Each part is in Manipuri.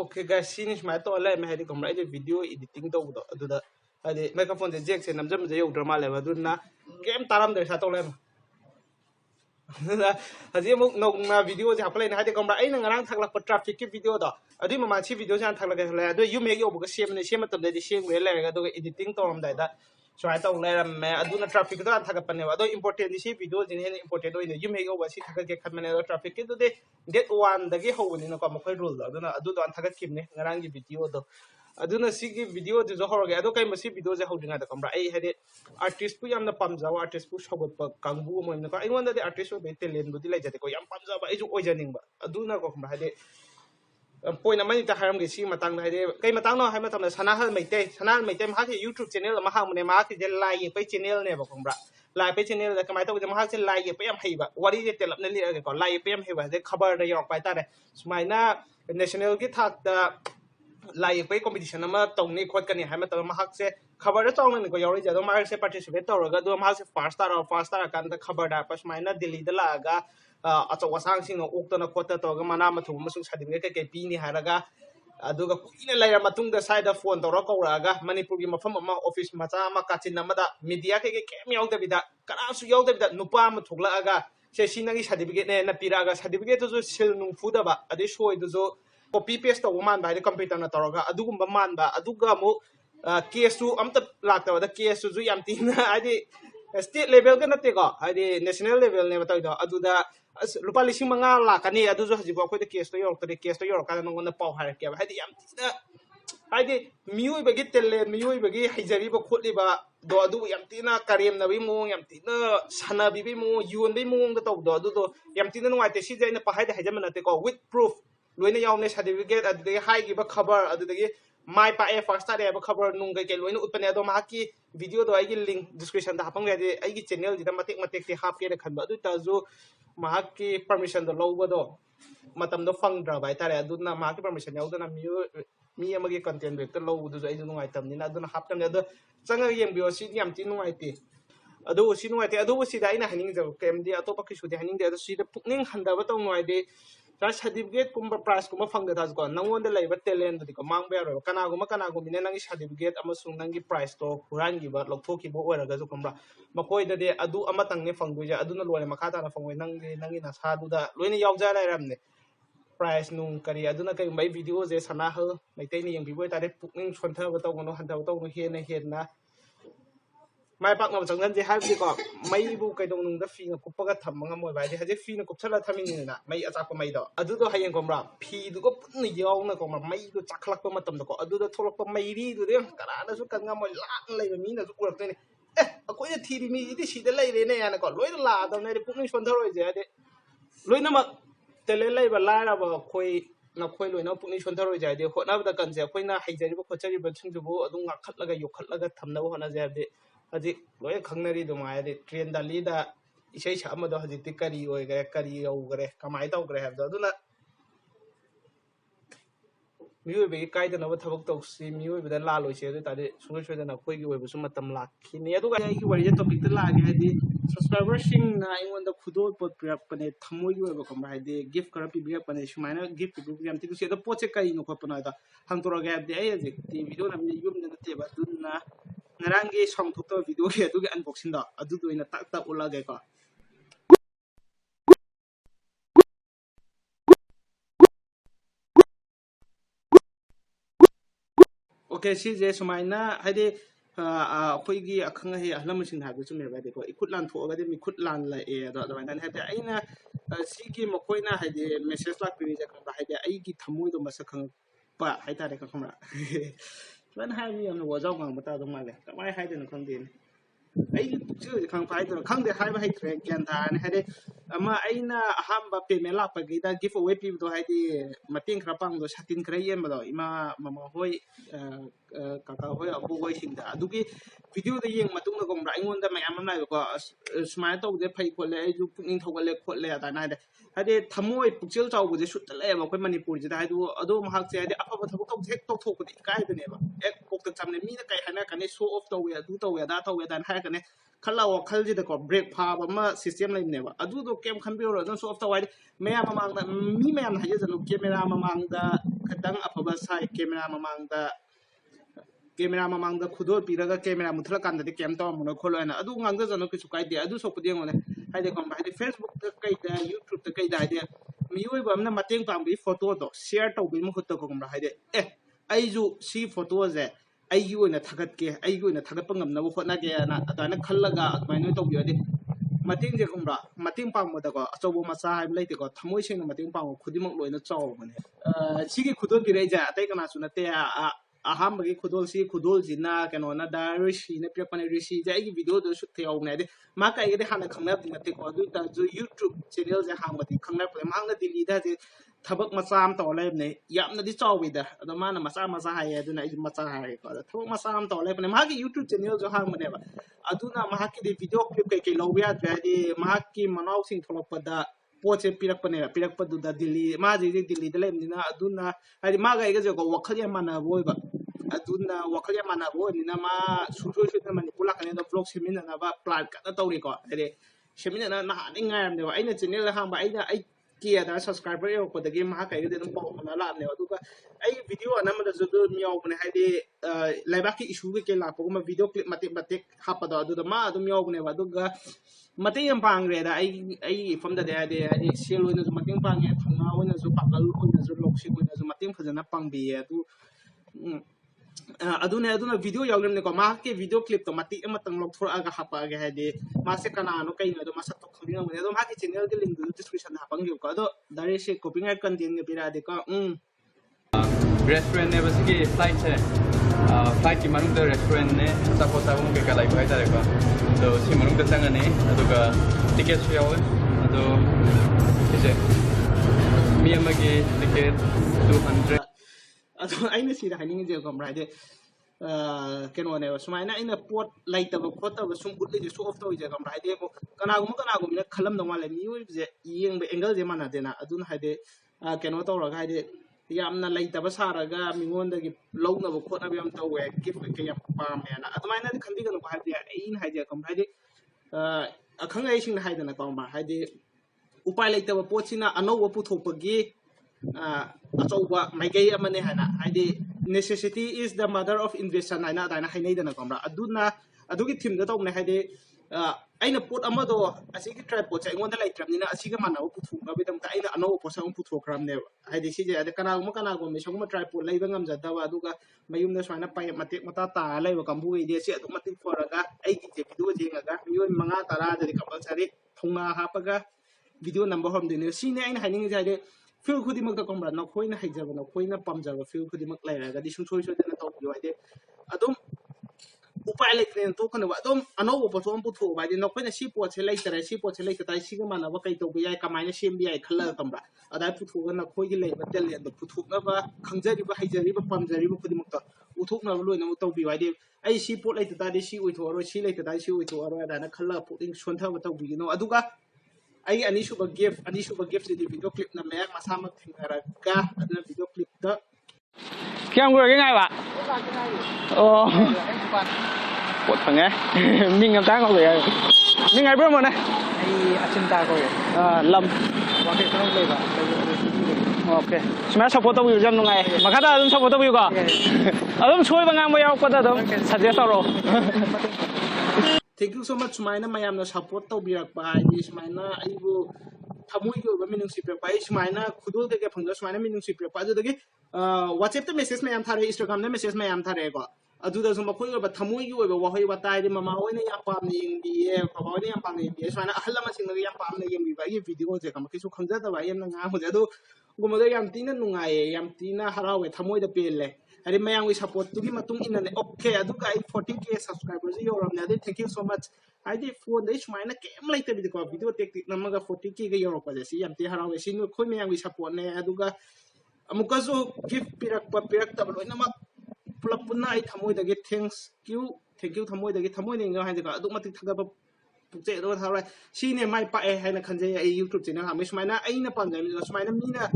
okay guys sini smai to lai me hadi kamra ide video editing to do aduda hadi microphone de jack se namjam je yo drama le aduna game taram de sa to lai hadi muk na video je haplai na hadi kamra ai na ngarang thak lak traffic ki video da adi mama chi video jan thak lak la adu you make yo bu sem ne sem tam de sem le le ga do editing to ram dai da try to let me aduna traffic do thak pa ne do important si video je ne important do you make over si thak ke khat mane do traffic ke do de get one dagi ho ni no ko mo khoi rule do aduna adu do thak kim ne ngarang gi video do aduna si gi video de zo hor ga ado kai masi video je ho dinga da kamra ai hede artist pu yam na pam jawa artist pu sogot pa kangbu mo ne ko ai wonda de artist be talent bu di lai jate ko yam pam jawa ai ju oi janing ba aduna ko kamra hede point amani ta haram ge si matang na hede kai matang no hai matam na sanahal meitei ma ke youtube channel ma ha mune ma ke je lai pe channel ne ba kamra lai pe channel da kamai to je ma ha se lai pe yam hai ba wari je telap ne li ge ko lai pe yam hai ba de khabar da yok pai ta de sumaina national ki thak da lai pe competition ama tong ni khot kan ni hai ma to ma hak se khabar da chong ne ko yori ja do ma se participate to ga do ma se first star kan da khabar da pas maina delhi da la ga achaw wasang sing no uktana khota to ga mana ma thu ma su certificate ke pi ni haraga aduga kuina laira matung da side da phone to ro ko raga manipur gi mafam ma office macha ma kachin na ma da media ke kem yaw da bida kana su yaw da bida nupa ma thukla aga se sinagi certificate ne na piraga certificate to sil nung fu da ba ade shoi do zo copy paste to man ba de computer na to ga adugumba man ba aduga mo case tu amta lakta da case tu yam tin ade state level ka natte ko ade national level ne ba to aduda lupa lising manga lakani adu zo haji ko ko de case to yor ka no na pau har ke hadi yam tina hadi miui bagi telle miui bagi hijari ba khotli ba do adu yam tina karim na bi mo yam tina sana bi mo yun bi mo da to do yam tina no ate si jaina pa haida hajam na te ko with proof loina yaw ne certificate adu de hai gi ba khabar adu de mai pa e first start ba khabar nung ke loina utpane do ma ki video do ai gi link description da hapang de ai gi channel ji da matek te hap ke de khan ba adu ta zo mahaki permission do low do matam do fang dra bai tare aduna mahaki permission yaw na mi amagi content be to low do ai nu ngai tam ni na aduna hap tam do changa yem bio si yam ti nu ngai ti adu si nu ngai ti adu si dai na haning jo kem di ato pakki su de haning de adu si de pukning handa ba to ngai de ta certificate kumba prize kuma fang da tas go nangon de lai ba talent di ko mang ba ro kana gum ne nang certificate amasung nang gi prize to kuran gi ba lok thoki bo ora ga zo kumra makoi da de adu amatang ne fang du ja adu na loi makha ta na fang nang na sa du da loina yaw ja lai ram ne prize nung kari adu na kai mai video je sanahal meitei ni yang bi boi ta de pukning chontha ba to no han ta to no he na mai pak ngam changnan je hai bi ko mai bu kai dong nung da fi na kupa ga tham ngam moi bai de ha je fi na kup chala thami ni na mai acha ko mai do adu do hayeng komra fi du ko pun ni yaw na ko mai do chaklak pa matam do ko adu do tholok pa mai ri du de kara na su kan ngam moi la lai mi na su urak te ni akoi de thi mi di si de lai re ne ya na ko loi la do ne puk ni son tharo je de loi na ma tele lai ba la ra ba khoi na khoi loi na puk ni son tharo je de ho na ba kan je khoi na hai jari ba khochari ba chung ju bu adu nga khat laga yo khat laga tham na ho na je de aji loi khangnari do mai de train dali da isai sa ma do haji ti kari oi gare kari au gare kamai taw gare ha do na mioi be kai da na ba thabak taw si mioi be da la loi se de ta de sungoi soi da na khoi gi oi bu su matam lak khini adu ga ai gi wari topic da la ge di subscriber sing na ingon da khudo pot priyak pane thamoi gi oi ba kamai de gift kara pi priyak pane sumaina gift pi priyak ti se da poche kai no ko pana da hang to ra ga de ai ji ti video na mi yum na te ba dun na ngaranggi song thok to video ge adu ge unboxing da adu do ina tak tak ula ge ka okay si je sumaina hade khoi gi akhang he ahlam sin ha chu me ba de ko ikut lan tho ga de mi khut lan la e da da nan hade aina si gi mo khoi na hade message lak pi je kan ba hade ai gi thamoi do masa khang pa hai ta de ka khomra When hai mi am was out on but the male. Why hide in the contain? I can't find the conde high height can and had it. Ama aina hamba pemela pagita give away people to hide the Matin Krapang, the Satin Krayan, but ima Mama Hoy kaka hoi abu hoi singda adugi video da yeng matung na gomra ingon da mayam am lai ko smile to de phai ko le ai ju puning thogale khot le da na de hade thamoi pukchel chaw bu je shut le ba koi manipur ji da haidu adu mahak che hade apa thabuk to hek to thok ko kai de ne ba ek pok tak chamne mi na kai hana kan show off to we adu to we da to we dan ha kan khalla wa khal ji da ko break pha ba ma system lai ne ba adu do kem khan bi ro don show off to wai mayam mamang da mi mayam ha je janu camera mamang da kadang apa ba sai camera mamang da camera mamang da khudol piraga camera muthla kan da kem to mun kholo na adu ngang da janu kisu kai de adu so pudi ngone hai de kom hai de Facebook da kai da YouTube da kai da de mi oi ba na mateng pang bi photo do share to bi mu khut to ko kom hai de ai ju si photo je ai gi oina thagat ke ai gi oina thagat pangam na khot na ke na adana khallaga admai no to bi de mating je kom ra mating pang mo da ko achobo ma sa hai lai te ko thamoi sing mating pang khudimok loina chaw bane sigi khudol bi re ja atai kana su na te aham bagi khudol si khudol jina kano na da rishi na pya pane rishi ja ai video do shoot the au na de ma kai ge hana khangna bi na te ko du ta ju YouTube channel ja hang mati khangna pa ma na dili da je thabak ma sam to lai ne yam na di chaw wi da ado ma na ma sa hai adu na ma sa hai ko da thabak ma sam to lai pa ma gi YouTube channel jo hang mane ba adu na ma ki de video clip kai lo wi at di ma ki manau sing tholok pa da poche pirak pane pirak pa du da dili ma ji dili da lem dina adu na ai ma ga ge jo ko wakhal ya mana boy ba aduna wakal ya mana bo ni na ma su na manipula kan da vlog semina na ba plan ka na tawri ko ade semina na na ni ngam de ba aina channel la hang ba aina ai kia da subscriber yo ko da game ha kai de dum po na la ne adu ka ai video na ma da zo do mi yo ne hai de laiba ki issue ke la po ma video clip mate ha pa da adu da ma adu mi yo ne ba adu ga mate yam pang re da ai from da de ai sel no zo mate pang ya thanga wona zo pakal wona zo lok si wona zo mate phajana pang bi adu aduna video yawlem ne ko ma ke video clip to mati amatang log thora aga hapa aga hade ma se kana no kai no ma sa to khori no ne do ma ke channel ke link du description ha pang ko do dare se copyright content ne pira de ko restaurant ne basiki flight che flight ki manung da restaurant ne support ta mu ke ka lai bhai ta ko do si manung da changa ne adu ga ticket su yaw adu ise mi amagi ticket 200 ado aina si da haning je ko mra de keno ne sumaina ina pot laita ba khota ba sum gut le so off to je kam ra de ko kana gum ne khalam dong wala mi oi je yeng be angle je mana de na adun ha de keno to ra ga de yamna laita ba sara ga mingon da gi low na ba khota ba yam to we gif ke yam pa me na admaina de khandi ga no ha de ein ha je kam ra de akhang ai sing ha de na ko ma ha de upai laita ba pochina ano wa pu thok pa gi achoba maigai amane hana haide necessity is the mother of invention haina daina hainai dana kamra aduna adugi thim da tawne haide aina pot amado asigi tripod cha ingonda lai tramnina asiga manaw puthu ga bidam ta aina ano posa puthu kram ne haide si je ade kana go me soguma tripod lai bangam jada wa aduga mayum na swaina pai mate mata ta lai wa kambu ide si adu mati foraga ai gi je video je ngaga miyon manga tara jadi compulsory thunga hapaga video number hom dine si ne aina hainin jade feel khudi mak ta komra na khoina haijaba na khoina pamjaba feel khudi mak lai raga di sung choi choi na to yo ide adum upai le tren to kana adum ano bo to am putho ba de na khoina si po che lai tara si po che lai ta si ga mana ba kai to bi ai kamai sem bi ai khalla kamra adai putho ga na khoi gi lai ba tel le putho na ba khangjari ba haijari ba pamjari ba khudi mak ta uthuk na lo na to bi wa de ai si po lai ta de si ui tho ro si lai ta si ui tho ro da na khalla puting sontha ba to bi no aduga ai anishuba gift di video clip na mek masama thingaraga adna video clip da kyam gura cái ngay bạn ồ một thằng ấy mình làm tác không vậy mình ngày bữa mà này ai acinta ko vậy lâm wakil ko lang ba okay semua support to jam nung ay makata dun support to ko adum choi ba ngam yaw ko da dum suggest ro thank you so much sumaina mayam na support to birak pa ai sumaina aibu thamui ko ba minung sipre pa ai sumaina khudul ke phangda sumaina minung sipre pa adu dagi WhatsApp te message mayam thare Instagram na message mayam thare ko adu da sum khoi ba thamui ko ba wa hoi wa tai de mama hoi ne ya pam ni bi e pa hoi ne ya pam ni bi sumaina ahalla sing na ya pam na yem bi ba ye video je kam ki su khangja da ba yem na nga ho je adu gumada yam tina nungai yam tina harawe thamoi da pelle hari mayang wi support tu gi matung in ne okay adu ga 40k subscribers yo ram ne thank you so much I did phone dei sumaina kem lai te bi ko video technique namaga 40k ga yo pa je si yam ti harawe sin khoi mayang wi support ne adu ga amuka zo gift pirak ta lo na pulang pun na ay thamoy dagi thank you thamoy dagi thamoy ni nga hain ka aduk matik thaga ba pukje do tharai si ne mai pa ai haina khanje ai YouTube channel ha mai sumaina ai na pam jai sumaina mi na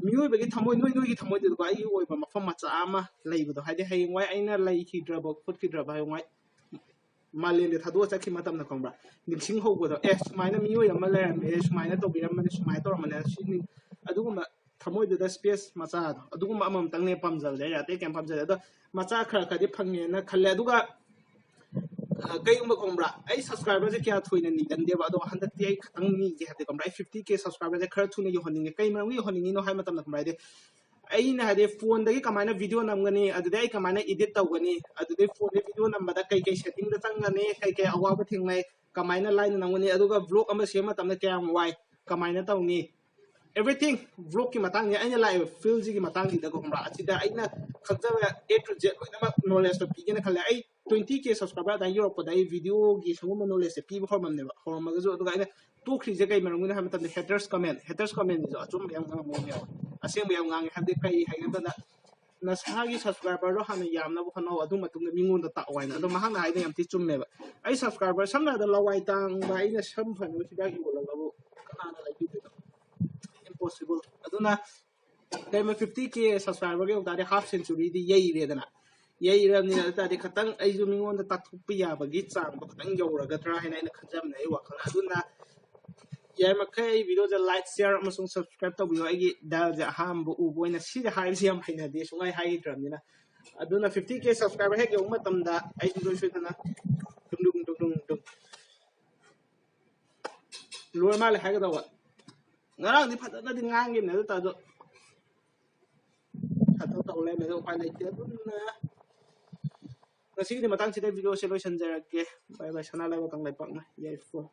mioi bagi thamoy noi gi thamoy de ko ai oi ba mafam macha ama leibu do haide hai wai ai na lai ki draba khut ki draba hai wai malen de thado chakhi matam na kongbra ningsing ho go do sumaina mioi ama le me sumaina to biram mane sumai to ramane si aduguma thamoy de space macha aduguma amam tang ne pamjal de ya te kem pamjal do macha khara khadi phangne na khalle aduga kai umba kongbra ai subscriber je kya thoina ni dan deba do 100 ai khatang ni je hade kongbra 50k subscriber je khara thuna yo honinge kai ma ngi honingi no hai matam na kongbra de ai na hade phone dagi kamaina video namgani adude ai kamaina edit tawgani adude phone de video nambada kai kai setting da changani kai kai awa ba thingnai kamaina line namgani aduga vlog ama sema tamna kyam wai kamaina tawni everything vlog ki matang ni aina live feel ji ki matang di da kongbra achida aina khajaba a to z koina knowledge to pigena khale ai 20k subscriber da Europe da video gi sangum knowledge pi ba hormam ne ba hormam ga zo aduga aina to khri je kai marungina ha matam haters comment ni zo achum yang ngam mo ya aseng yang ngang hade kai haina da na sagi subscriber ro hana yamna bu khano adu matung mingun da ta waina ado mahang haina yam ti chumme ba ai subscriber samna da lawai tang ba ina sam phanu si da gi bola labu kana na lai bi impossible aduna kai ma 50k subscriber ge da half century di yei re dana yei ram ni da de khatang ai ju mingon da ta thup ya ba gi chang ba khatang yo ra ga tra haina ina khanjam nei wa khana aduna yai ma kai video ja like share amasung subscribe to biyo ai dal ja ham bu u boina si da hai siam haina de sungai hai dram ni na aduna 50k subscriber he ge umma tam da ai ju shu na dung lur ma le hai ga da wa ngarang di phata na di ngang gi na ta do thata to le me do pai lai te aduna ngasi ni matang si video solution ja ke bye bye SANAHAL Kangleipak na yai fo